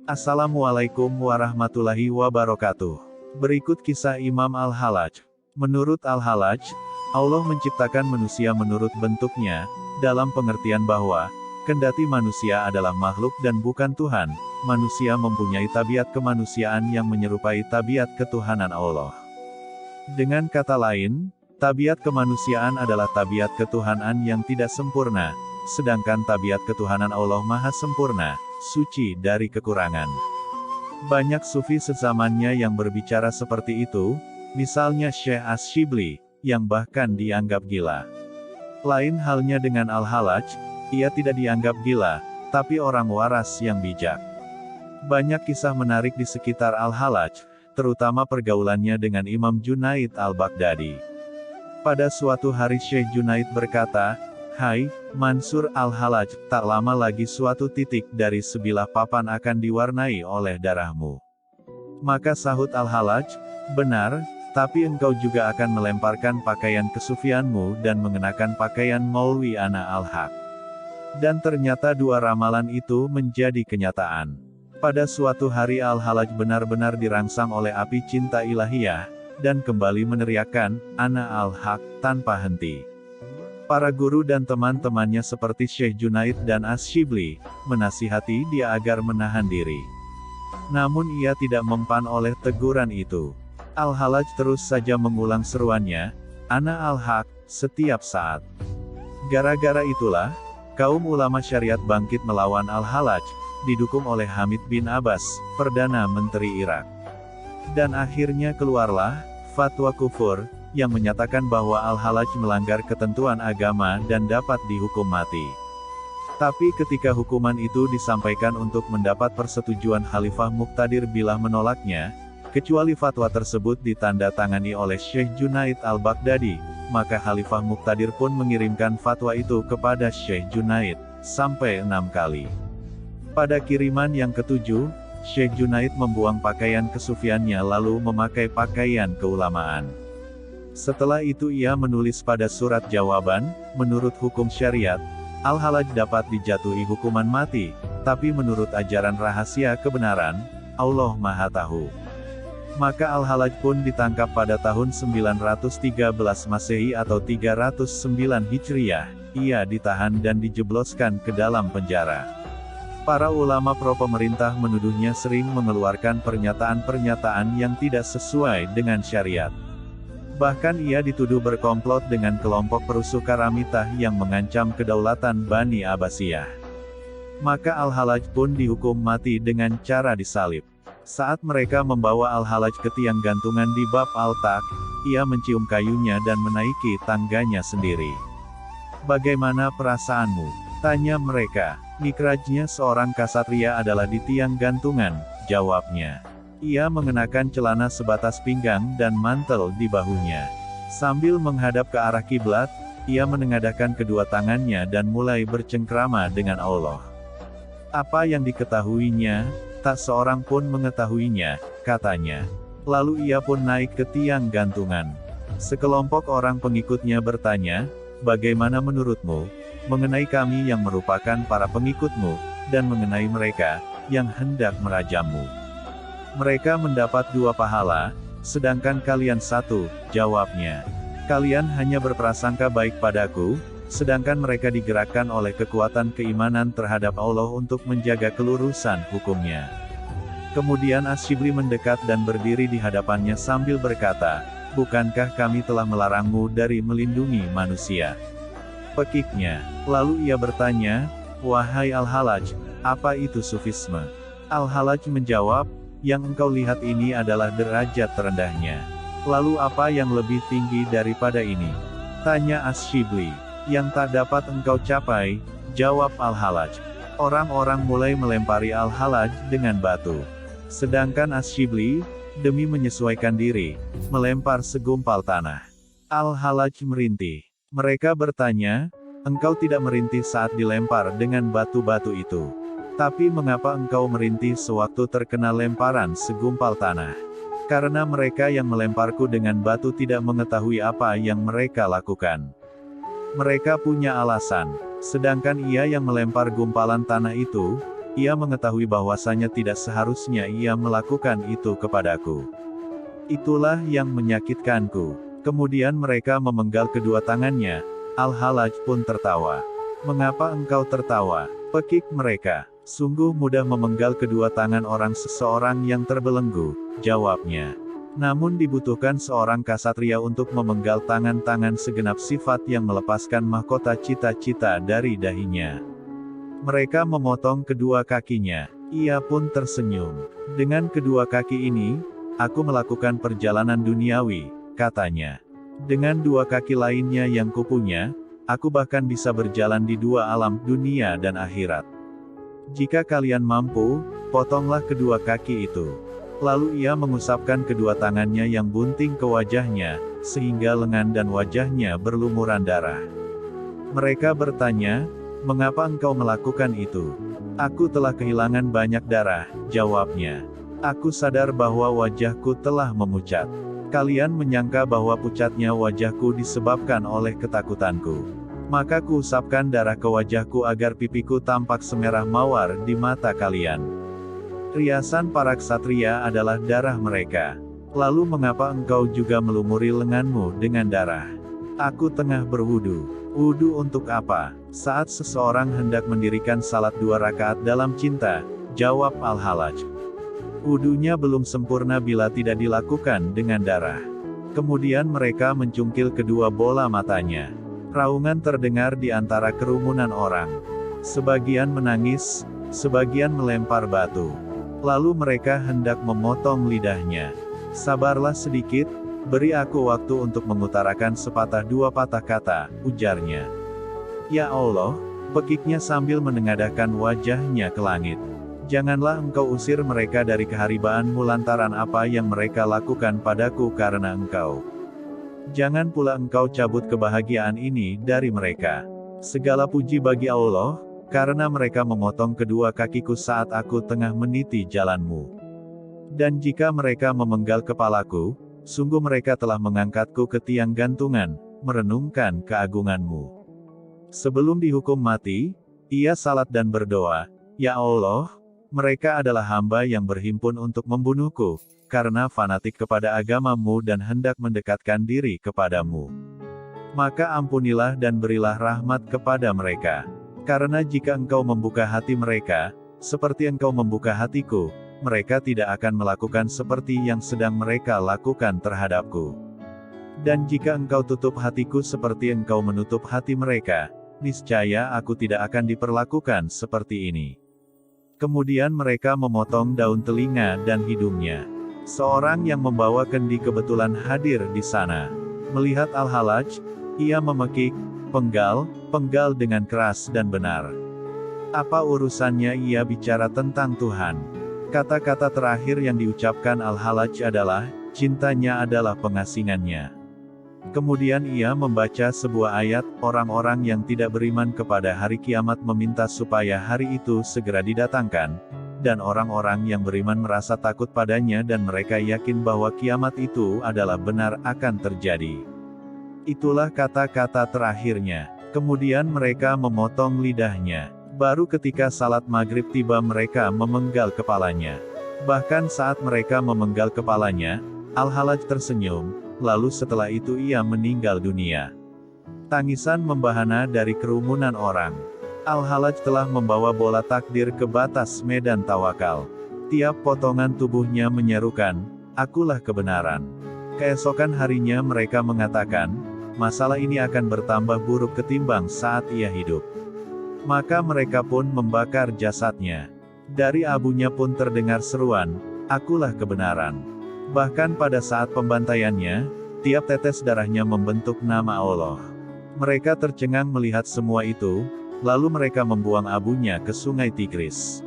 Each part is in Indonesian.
Assalamualaikum warahmatullahi wabarakatuh. Berikut kisah Imam Al-Hallaj. Menurut Al-Hallaj, Allah menciptakan manusia menurut bentuknya, dalam pengertian bahwa, kendati manusia adalah makhluk dan bukan Tuhan, manusia mempunyai tabiat kemanusiaan yang menyerupai tabiat ketuhanan Allah. Dengan kata lain, tabiat kemanusiaan adalah tabiat ketuhanan yang tidak sempurna, sedangkan tabiat ketuhanan Allah maha sempurna, suci dari kekurangan. Banyak sufi sezamannya yang berbicara seperti itu, misalnya Syekh Ash-Shibli, yang bahkan dianggap gila. Lain halnya dengan Al-Hallaj, ia tidak dianggap gila, tapi orang waras yang bijak. Banyak kisah menarik di sekitar Al-Hallaj, terutama pergaulannya dengan Imam Junaid Al-Baghdadi. Pada suatu hari Syekh Junaid berkata, "Hai, Mansur Al-Hallaj, tak lama lagi suatu titik dari sebilah papan akan diwarnai oleh darahmu." Maka sahut Al-Hallaj, "Benar, tapi engkau juga akan melemparkan pakaian kesufianmu dan mengenakan pakaian Maulwi Ana Al-Haq." Dan ternyata dua ramalan itu menjadi kenyataan. Pada suatu hari Al-Hallaj benar-benar dirangsang oleh api cinta ilahiyah, dan kembali meneriakkan, "Ana Al-Haq," tanpa henti. Para guru dan teman-temannya seperti Syekh Junaid dan Ash-Shibli, menasihati dia agar menahan diri. Namun ia tidak mempan oleh teguran itu. Al-Hallaj terus saja mengulang seruannya, "Ana Al-Haq," setiap saat. Gara-gara itulah, kaum ulama syariat bangkit melawan Al-Hallaj, didukung oleh Hamid bin Abbas, Perdana Menteri Irak. Dan akhirnya keluarlah fatwa kufur, yang menyatakan bahwa Al-Hallaj melanggar ketentuan agama dan dapat dihukum mati. Tapi ketika hukuman itu disampaikan untuk mendapat persetujuan Khalifah Muqtadir bila menolaknya, kecuali fatwa tersebut ditandatangani oleh Syekh Junaid Al-Baghdadi, maka Khalifah Muqtadir pun mengirimkan fatwa itu kepada Syekh Junaid, sampai 6 kali. Pada kiriman yang ketujuh, Syekh Junaid membuang pakaian kesufiannya lalu memakai pakaian keulamaan. Setelah itu ia menulis pada surat jawaban, menurut hukum syariat, Al-Hallaj dapat dijatuhi hukuman mati, tapi menurut ajaran rahasia kebenaran, Allah Maha Tahu. Maka Al-Hallaj pun ditangkap pada tahun 913 Masehi atau 309 Hijriyah, ia ditahan dan dijebloskan ke dalam penjara. Para ulama pro pemerintah menuduhnya sering mengeluarkan pernyataan-pernyataan yang tidak sesuai dengan syariat. Bahkan ia dituduh berkomplot dengan kelompok perusuh Karamitah yang mengancam kedaulatan Bani Abbasiyah. Maka Al-Hallaj pun dihukum mati dengan cara disalib. Saat mereka membawa Al-Hallaj ke tiang gantungan di Bab Al-Tak, ia mencium kayunya dan menaiki tangganya sendiri. "Bagaimana perasaanmu?" tanya mereka. "Mikrajnya seorang kasatria adalah di tiang gantungan," jawabnya. Ia mengenakan celana sebatas pinggang dan mantel di bahunya. Sambil menghadap ke arah kiblat, ia menengadahkan kedua tangannya dan mulai bercengkrama dengan Allah. Apa yang diketahuinya, tak seorang pun mengetahuinya, katanya. Lalu ia pun naik ke tiang gantungan. Sekelompok orang pengikutnya bertanya, "Bagaimana menurutmu, mengenai kami yang merupakan para pengikutmu, dan mengenai mereka, yang hendak merajammu?" "Mereka mendapat 2 pahala, sedangkan kalian 1, jawabnya. "Kalian hanya berprasangka baik padaku, sedangkan mereka digerakkan oleh kekuatan keimanan terhadap Allah untuk menjaga kelurusan hukumnya." Kemudian Ash-Shibli mendekat dan berdiri di hadapannya sambil berkata, "Bukankah kami telah melarangmu dari melindungi manusia?" Pekiknya. Lalu ia bertanya, "Wahai Al-Hallaj, apa itu sufisme?" Al-Hallaj menjawab, "Yang engkau lihat ini adalah derajat terendahnya. Lalu apa yang lebih tinggi daripada ini?" tanya Ash-Shibli. "Yang tak dapat engkau capai," jawab Al-Hallaj. Orang-orang mulai melempari Al-Hallaj dengan batu. Sedangkan Ash-Shibli, demi menyesuaikan diri, melempar segumpal tanah. Al-Hallaj merintih. Mereka bertanya, "Engkau tidak merintih saat dilempar dengan batu-batu itu. Tapi mengapa engkau merintih sewaktu terkena lemparan segumpal tanah?" "Karena mereka yang melemparku dengan batu tidak mengetahui apa yang mereka lakukan. Mereka punya alasan. Sedangkan ia yang melempar gumpalan tanah itu, ia mengetahui bahwasanya tidak seharusnya ia melakukan itu kepadaku. Itulah yang menyakitkanku. Kemudian mereka memenggal kedua tangannya. Al-Hallaj pun tertawa. Mengapa engkau tertawa? Pekik mereka. Sungguh mudah memenggal kedua tangan seseorang yang terbelenggu, jawabnya. Namun dibutuhkan seorang kasatria untuk memenggal tangan-tangan segenap sifat yang melepaskan mahkota cita-cita dari dahinya. Mereka memotong kedua kakinya. Ia pun tersenyum. Dengan kedua kaki ini, aku melakukan perjalanan duniawi, katanya. Dengan dua kaki lainnya yang kupunya, aku bahkan bisa berjalan di dua alam, dunia dan akhirat. Jika kalian mampu, potonglah kedua kaki itu. Lalu ia mengusapkan kedua tangannya yang bunting ke wajahnya, sehingga lengan dan wajahnya berlumuran darah. Mereka bertanya, "Mengapa engkau melakukan itu?" "Aku telah kehilangan banyak darah," jawabnya. "Aku sadar bahwa wajahku telah memucat. Kalian menyangka bahwa pucatnya wajahku disebabkan oleh ketakutanku. Maka kuusapkan darah ke wajahku agar pipiku tampak semerah mawar di mata kalian. Riasan para ksatria adalah darah mereka. Lalu mengapa engkau juga melumuri lenganmu dengan darah?" "Aku tengah berwudu." "Wudu untuk apa?" "Saat seseorang hendak mendirikan salat 2 rakaat dalam cinta," jawab Al-Hallaj. "Wudunya belum sempurna bila tidak dilakukan dengan darah." Kemudian mereka mencungkil kedua bola matanya. Raungan terdengar di antara kerumunan orang. Sebagian menangis, sebagian melempar batu. Lalu mereka hendak memotong lidahnya. "Sabarlah sedikit, beri aku waktu untuk mengutarakan sepatah dua patah kata," ujarnya. "Ya Allah," pekiknya sambil menengadahkan wajahnya ke langit. "Janganlah engkau usir mereka dari keharibaanmu lantaran apa yang mereka lakukan padaku karena engkau. Jangan pula engkau cabut kebahagiaan ini dari mereka. Segala puji bagi Allah, karena mereka memotong kedua kakiku saat aku tengah meniti jalanmu. Dan jika mereka memenggal kepalaku, sungguh mereka telah mengangkatku ke tiang gantungan, merenungkan keagunganmu." Sebelum dihukum mati, ia salat dan berdoa, "Ya Allah, mereka adalah hamba yang berhimpun untuk membunuhku, karena fanatik kepada agamamu dan hendak mendekatkan diri kepadamu. Maka ampunilah dan berilah rahmat kepada mereka. Karena jika engkau membuka hati mereka, seperti engkau membuka hatiku, mereka tidak akan melakukan seperti yang sedang mereka lakukan terhadapku. Dan jika engkau tutup hatiku seperti engkau menutup hati mereka, niscaya aku tidak akan diperlakukan seperti ini." Kemudian mereka memotong daun telinga dan hidungnya. Seorang yang membawa kendi kebetulan hadir di sana. Melihat Al-Hallaj, ia memekik, "Penggal dengan keras dan benar. Apa urusannya ia bicara tentang Tuhan?" Kata-kata terakhir yang diucapkan Al-Hallaj adalah, cintanya adalah pengasingannya. Kemudian ia membaca sebuah ayat, "Orang-orang yang tidak beriman kepada hari kiamat meminta supaya hari itu segera didatangkan, dan orang-orang yang beriman merasa takut padanya dan mereka yakin bahwa kiamat itu adalah benar akan terjadi." Itulah kata-kata terakhirnya. Kemudian mereka memotong lidahnya. Baru ketika salat maghrib tiba mereka memenggal kepalanya. Bahkan saat mereka memenggal kepalanya, Al-Hallaj tersenyum, lalu setelah itu ia meninggal dunia. Tangisan membahana dari kerumunan orang. Al-Hallaj telah membawa bola takdir ke batas medan tawakal. Tiap potongan tubuhnya menyerukan, "Akulah kebenaran." Keesokan harinya mereka mengatakan, masalah ini akan bertambah buruk ketimbang saat ia hidup. Maka mereka pun membakar jasadnya. Dari abunya pun terdengar seruan, "Akulah kebenaran." Bahkan pada saat pembantaiannya, tiap tetes darahnya membentuk nama Allah. Mereka tercengang melihat semua itu, lalu mereka membuang abunya ke sungai Tigris.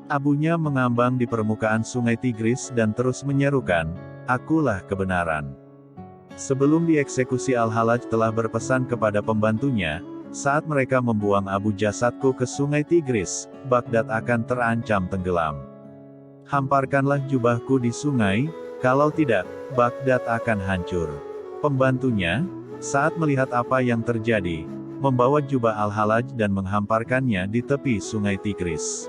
Abunya mengambang di permukaan sungai Tigris dan terus menyerukan, "Akulah kebenaran." Sebelum dieksekusi Al-Hallaj telah berpesan kepada pembantunya, "Saat mereka membuang abu jasadku ke sungai Tigris, Baghdad akan terancam tenggelam. Hamparkanlah jubahku di sungai, kalau tidak, Baghdad akan hancur." Pembantunya, saat melihat apa yang terjadi, membawa jubah Al-Halaj dan menghamparkannya di tepi sungai Tigris.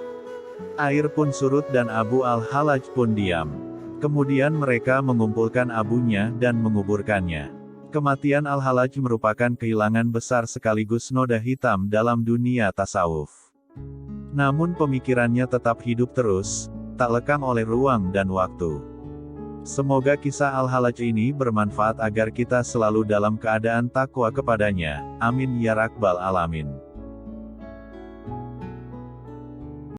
Air pun surut dan Abu Al-Halaj pun diam. Kemudian mereka mengumpulkan abunya dan menguburkannya. Kematian Al-Halaj merupakan kehilangan besar sekaligus noda hitam dalam dunia tasawuf. Namun pemikirannya tetap hidup terus, tak lekang oleh ruang dan waktu. Semoga kisah Al-Halaj ini bermanfaat agar kita selalu dalam keadaan takwa kepadanya. Amin ya rabbal alamin.